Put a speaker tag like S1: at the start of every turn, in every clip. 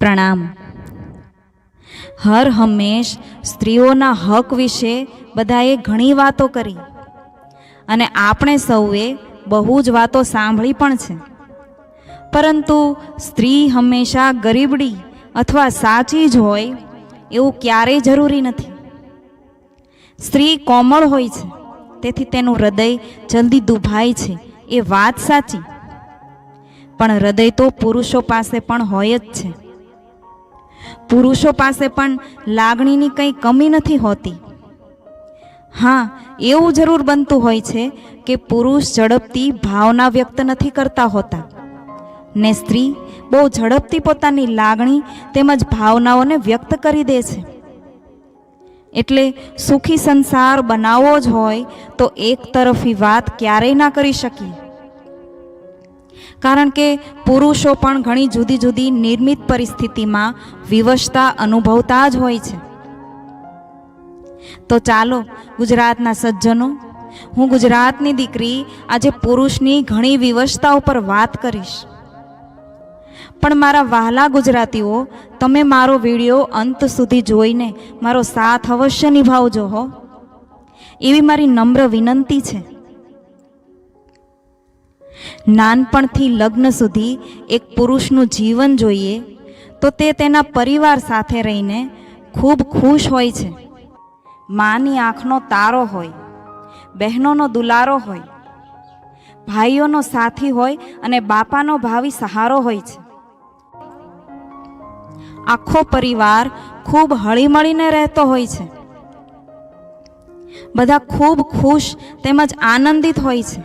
S1: પ્રણામ. હર હંમેશ સ્ત્રીઓના હક વિશે બધાએ ઘણી વાતો કરી અને આપણે સૌએ બહુ જ વાતો સાંભળી પણ છે. પરંતુ સ્ત્રી હંમેશા ગરીબડી અથવા સાચી જ હોય એવું ક્યારેય જરૂરી નથી. સ્ત્રી કોમળ હોય છે, તેથી તેનું હૃદય જલ્દી દુભાય છે, એ વાત સાચી. પણ હૃદય તો પુરુષો પાસે પણ હોય જ છે. પુરુષો પાસે પણ લાગણીની કંઈ કમી નથી હોતી. હા, એવું જરૂર બનતું હોય છે કે પુરુષ ઝડપથી ભાવના વ્યક્ત નથી કરતા હોતા ને સ્ત્રી બહુ ઝડપથી પોતાની લાગણી તેમજ ભાવનાઓને વ્યક્ત કરી દે છે. એટલે સુખી સંસાર બનાવવો જ હોય તો એક તરફી વાત ક્યારેય ના કરી શકીએ, કારણ કે પુરુષો પણ ઘણી જુદી જુદી નિર્મિત પરિસ્થિતિમાં વિવશતા અનુભવતા જ હોય છે. તો ચાલો ગુજરાતના સજ્જનો, હું ગુજરાતની દીકરી આજે પુરુષની ઘણી વિવશતા ઉપર વાત કરીશ. પણ મારા વહાલા ગુજરાતીઓ, તમે મારો વિડીયો અંત સુધી જોઈને મારો સાથ અવશ્ય નિભાવજો હો, એવી મારી નમ્ર વિનંતી છે. નાનપણથી લગ્ન સુધી એક પુરુષનું જીવન જોઈએ તો તે તેના પરિવાર સાથે રહીને ખૂબ ખુશ હોય છે. માની આંખનો તારો હોય, બહેનોનો દુલારો હોય, ભાઈઓનો સાથી હોય અને બાપાનો ભાવિ સહારો હોય છે. આખો પરિવાર ખૂબ હળીમળીને રહેતો હોય છે. બધા ખૂબ ખુશ તેમજ આનંદિત હોય છે.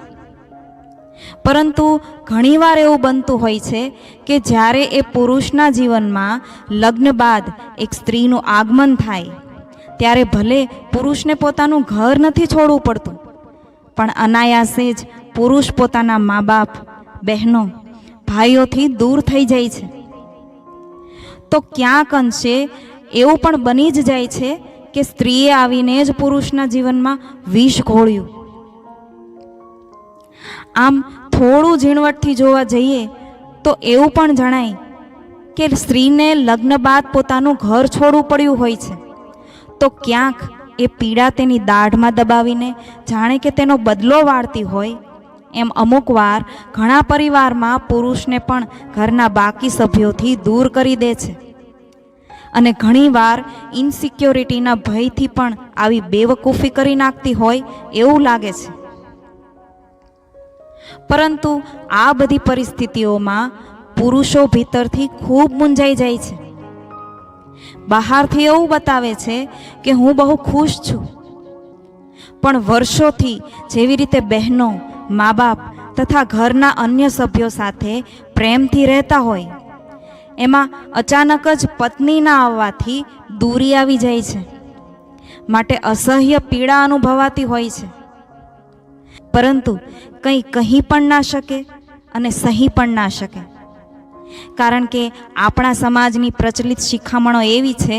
S1: પરંતુ ઘણીવાર એવું બનતું હોય છે કે જ્યારે એ પુરુષના જીવનમાં લગ્ન બાદ એક સ્ત્રીનું આગમન થાય ત્યારે ભલે પુરુષને પોતાનું ઘર નથી છોડવું પડતું, પણ અનાયાસે જ પુરુષ પોતાના મા બાપ, બહેનો, ભાઈઓથી દૂર થઈ જાય છે. તો ક્યાંક અંશે એવું પણ બની જ જાય છે કે સ્ત્રીએ આવીને જ પુરુષના જીવનમાં વિષ ઘોળ્યું. આમ થોડું ઝીણવટથી જોવા જઈએ તો એવું પણ જણાય કે સ્ત્રીને લગ્ન બાદ પોતાનું ઘર છોડવું પડ્યું હોય છે તો ક્યાંક એ પીડા તેની દાઢમાં દબાવીને જાણે કે તેનો બદલો વાળતી હોય એમ અમુક વાર ઘણા પરિવારમાં પુરુષને પણ ઘરના બાકી સભ્યોથી દૂર કરી દે છે. અને ઘણીવાર ઇનસિક્યોરિટીના ભયથી પણ આવી બેવકૂફી કરી નાખતી હોય એવું લાગે છે. પરંતુ આ બધી પરિસ્થિતિઓમાં પુરુષો ભીતરથી ખૂબ મૂંઝાઈ જાય છે. બહારથી એવું બતાવે છે કે હું બહુ ખુશ છું, પણ વર્ષોથી જેવી રીતે બહેનો, મા બાપ તથા ઘરના અન્ય સભ્યો સાથે પ્રેમથી રહેતા હોય એમાં અચાનક જ પત્ની ના આવવાથી દૂરી આવી જાય છે. માટે અસહ્ય પીડા અનુભવાતી હોય છે. પરંતુ કંઈ કહી પણ ના શકે અને સહી પણ ના શકે, કારણ કે આપણા સમાજની પ્રચલિત શિખામણો એવી છે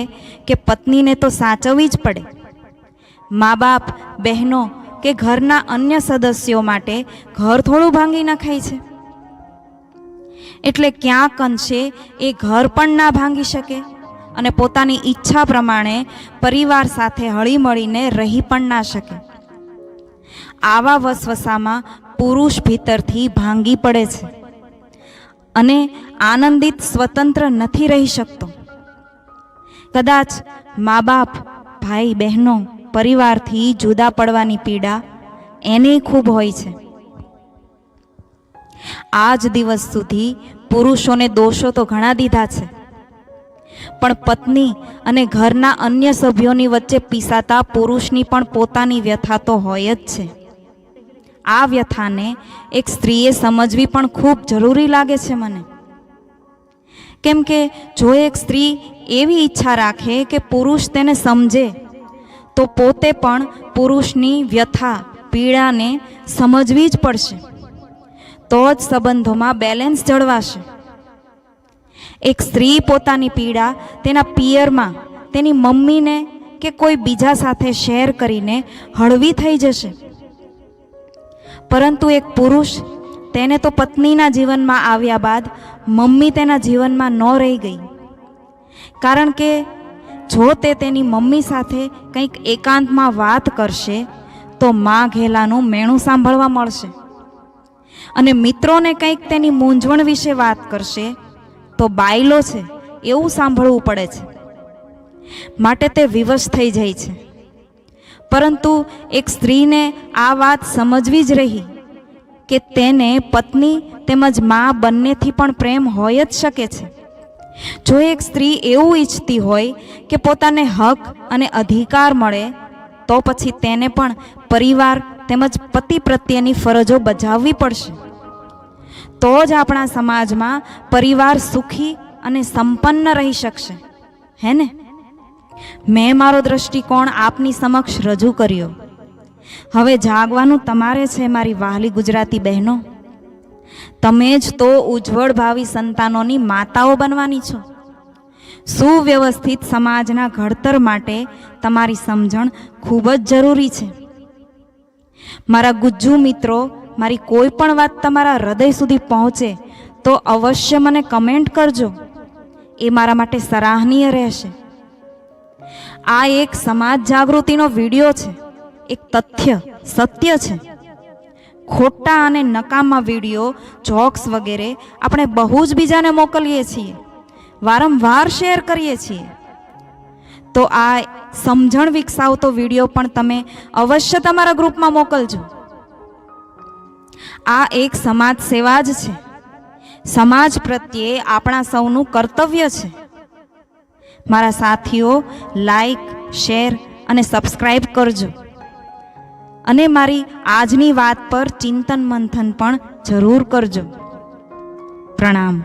S1: કે પત્નીને તો સાચવવી જ પડે. મા બાપ, બહેનો કે ઘરના અન્ય સદસ્યો માટે ઘર થોડું ભાંગી નખાય છે. એટલે ક્યાંક અંશે એ ઘર પણ ના ભાંગી શકે અને પોતાની ઈચ્છા પ્રમાણે પરિવાર સાથે હળીમળીને રહી પણ ના શકે. આવા વસવસામાં પુરુષ ભીતરથી ભાંગી પડે છે અને આનંદિત સ્વતંત્ર નથી રહી શકતો. કદાચ મા બાપ, ભાઈ બહેનો, પરિવારથી જુદા પડવાની પીડા એને ખૂબ હોય છે. આજ દિવસ સુધી પુરુષોને દોષો તો ઘણા દીધા છે, પણ પત્ની અને ઘરના અન્ય સભ્યોની વચ્ચે પીસાતા પુરુષની પણ પોતાની વ્યથા તો હોય જ છે. આ વ્યથાને એક સ્ત્રીએ સમજવી પણ ખૂબ જરૂરી લાગે છે મને. કેમ કે જો એક સ્ત્રી એવી ઈચ્છા રાખે કે પુરુષ તેને સમજે તો પોતે પણ પુરુષની વ્યથા, પીડાને સમજવી જ પડશે. તો જ સંબંધોમાં બેલેન્સ જળવાશે. એક સ્ત્રી પોતાની પીડા તેના પિયરમાં તેની મમ્મીને કે કોઈ બીજા સાથે શેર કરીને હળવી થઈ જશે. પરંતુ એક પુરુષ, તેને તો પત્નીના જીવનમાં આવ્યા બાદ મમ્મી તેના જીવનમાં ન રહી ગઈ, કારણ કે જો તે તેની મમ્મી સાથે કંઈક એકાંતમાં વાત કરશે તો માં ઘેલાનું મેણું સાંભળવા મળશે, અને મિત્રોને કંઈક તેની મૂંઝવણ વિશે વાત કરશે તો બાયલો છે એવું સાંભળવું પડે છે. માટે તે વિવશ થઈ જાય છે. પરંતુ એક સ્ત્રીને આ વાત સમજવી જ રહી કે તેને પત્ની તેમજ મા બંનેથી પણ પ્રેમ હોય જ શકે છે. જો એક સ્ત્રી એવું ઈચ્છતી હોય કે પોતાને હક અને અધિકાર મળે તો પછી તેને પણ પરિવાર તેમજ પતિ પ્રત્યેની ફરજો બજાવવી પડશે. તો જ આપણા સમાજમાં પરિવાર સુખી અને સંપન્ન રહી શકશે. હે ને? મેં મારો દ્રષ્ટિકોણ આપની સમક્ષ રજૂ કર્યો. હવે જાગવાનું તમારે છે, મારી વહાલી ગુજરાતી બહેનો. તમે જ તો ઉજ્જવળ ભાવિ સંતાનોની માતાઓ બનવાની છો. સુવ્યવસ્થિત સમાજના ઘડતર માટે તમારી સમજણ ખૂબ જ જરૂરી છે. મારા ગુજ્જુ મિત્રો, મારી કોઈ પણ વાત તમારા હૃદય સુધી પહોંચે તો અવશ્ય મને કમેન્ટ કરજો. એ મારા માટે સરાહનીય રહેશે. આ એક સમાજ જાગૃતિનો વિડીયો છે, એક તથ્ય સત્ય છે. ખોટા અને નકામા વિડીયો, જોક્સ વગેરે આપણે બહુ જ બીજાને મોકલીએ છીએ, વારંવાર શેર કરીએ છીએ. તો આ સમજણ વિકસાવતો વિડીયો પણ તમે અવશ્ય તમારા ગ્રુપમાં મોકલજો. આ એક સમાજ સેવા જ છે. સમાજ પ્રત્યે આપણા સૌનું કર્તવ્ય છે. મારા સાથીઓ, લાઈક, શેર અને સબસ્ક્રાઈબ કરજો, અને મારી આજની વાત પર ચિંતન મંથન પણ જરૂર કરજો. પ્રણામ.